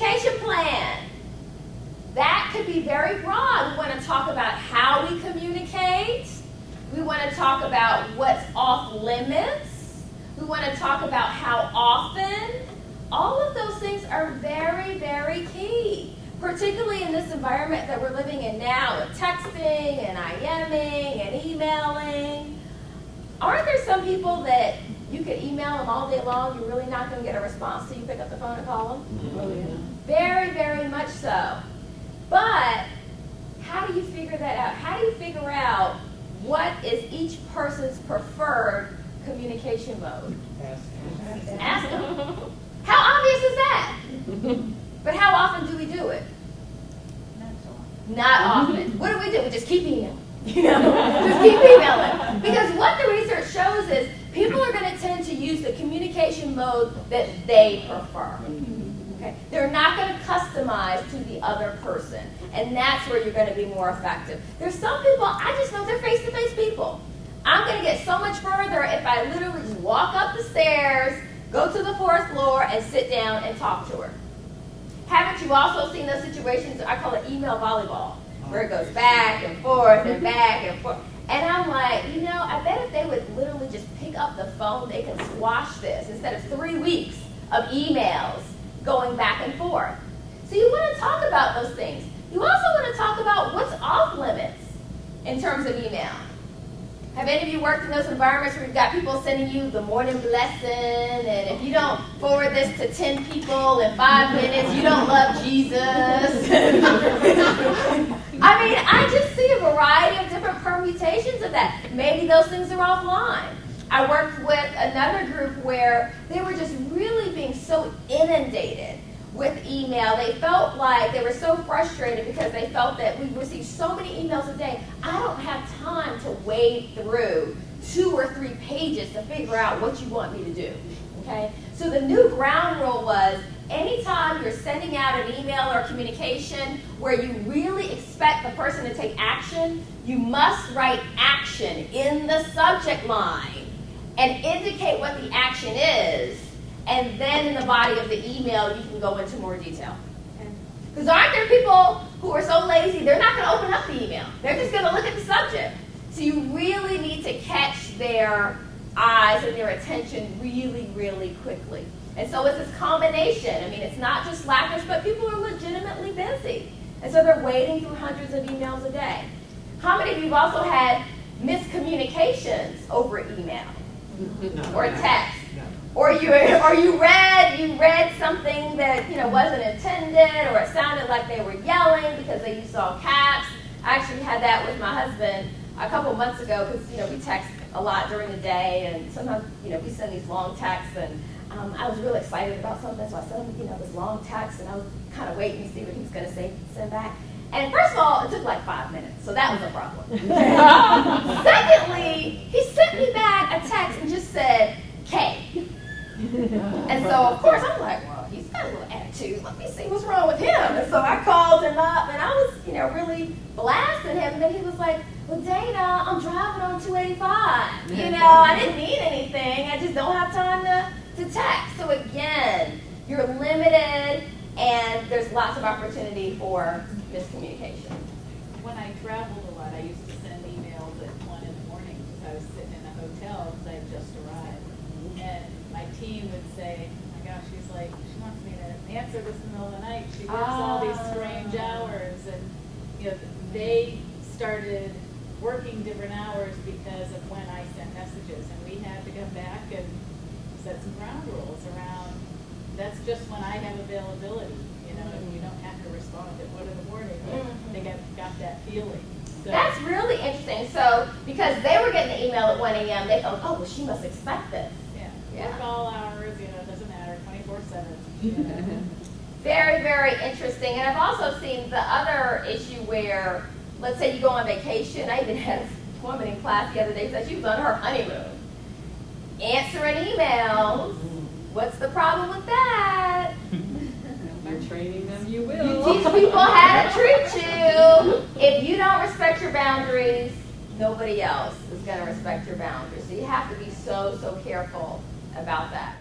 communication plan. That could be very broad. We want to talk about how we communicate. We want to talk about what's off limits. We want to talk about how often. All of those things are very, very key, particularly in this environment that we're living in now with texting and IMing and emailing. Aren't there some people that you could email them all day long, you're really not going to get a response till you pick up the phone and call them? Oh, yeah. Very, very much so. But how do you figure that out? How do you figure out what is each person's preferred communication mode? Ask them. How obvious is that? But how often do we do it? Not often. What do? We just keep emailing. Just keep emailing. Because what the research shows is people are going to tend to use the communication mode that they prefer. Okay? They're not going to customize to the other person. And that's where you're going to be more effective. There's some people, I just know they're face-to-face people. I'm going to get so much further if I literally just walk up the stairs, go to the 4th floor, and sit down and talk to her. Haven't you also seen those situations, I call it email volleyball, where it goes back and forth and back and forth. And I'm like, I bet if they would literally just pick up the phone, they could squash this instead of 3 weeks of emails going back and forth. So you want to talk about those things. You also want to talk about what's off limits in terms of email. Have any of you worked in those environments where you've got people sending you the morning blessing, and if you don't forward this to 10 people in 5 minutes, you don't love Jesus? I mean, I just see a variety of different permutations of that. Maybe those things are offline. I worked with another group where they were just really being so inundated with email. They felt like they were so frustrated because they felt that we received so many emails a day. I don't have time to wade through 2 or 3 pages to figure out what you want me to do. Okay? So the new ground rule was anytime you're sending out an email or communication where you really expect the person to take action, you must write action in the subject line and indicate what the action is. And then in the body of the email, you can go into more detail. Because aren't there people who are so lazy, they're not going to open up the email. They're just going to look at the subject. So you really need to catch their eyes and their attention really, really quickly. And so it's this combination. I mean, it's not just slackers, but people are legitimately busy. And so they're wading through hundreds of emails a day. How many of you have also had miscommunications over email or text? Or you read something that wasn't intended, or it sounded like they were yelling because they used all caps. I actually had that with my husband a couple months ago because we text a lot during the day, and sometimes we send these long texts, and I was really excited about something, so I sent him this long text, and I was kind of waiting to see what he was going to send back. And first of all, it took like 5 minutes, so that was a problem. Secondly, he sent me back a text and just said K. And so, of course, I'm like, well, he's got a little attitude. Let me see what's wrong with him. And so I called him up, and I was, really blasting him. And then he was like, well, Dana, I'm driving on 285. I didn't need anything. I just don't have time to text. So, again, you're limited, and there's lots of opportunity for miscommunication. When I traveled a lot, I used to send emails at 1 in the morning because I was sitting in a hotel because I had just arrived. And my team would say, oh my gosh, she wants me to answer this in the middle of the night. She works all these strange hours. And, they started working different hours because of when I sent messages. And we had to come back and set some ground rules around, that's just when I have availability. And you don't have to respond at 1 in the morning. They got that feeling. So, that's really interesting. So, because they were getting the email at 1 a.m., they thought, oh, well, she must expect this. Work all hours, it doesn't matter, 24/7. Very, very interesting. And I've also seen the other issue where, let's say you go on vacation. I even had a woman in class the other day that she was on her honeymoon. Answering emails. What's the problem with that? You're training them, you will. You teach people how to treat you. If you don't respect your boundaries, nobody else is going to respect your boundaries. So you have to be so, so careful about that.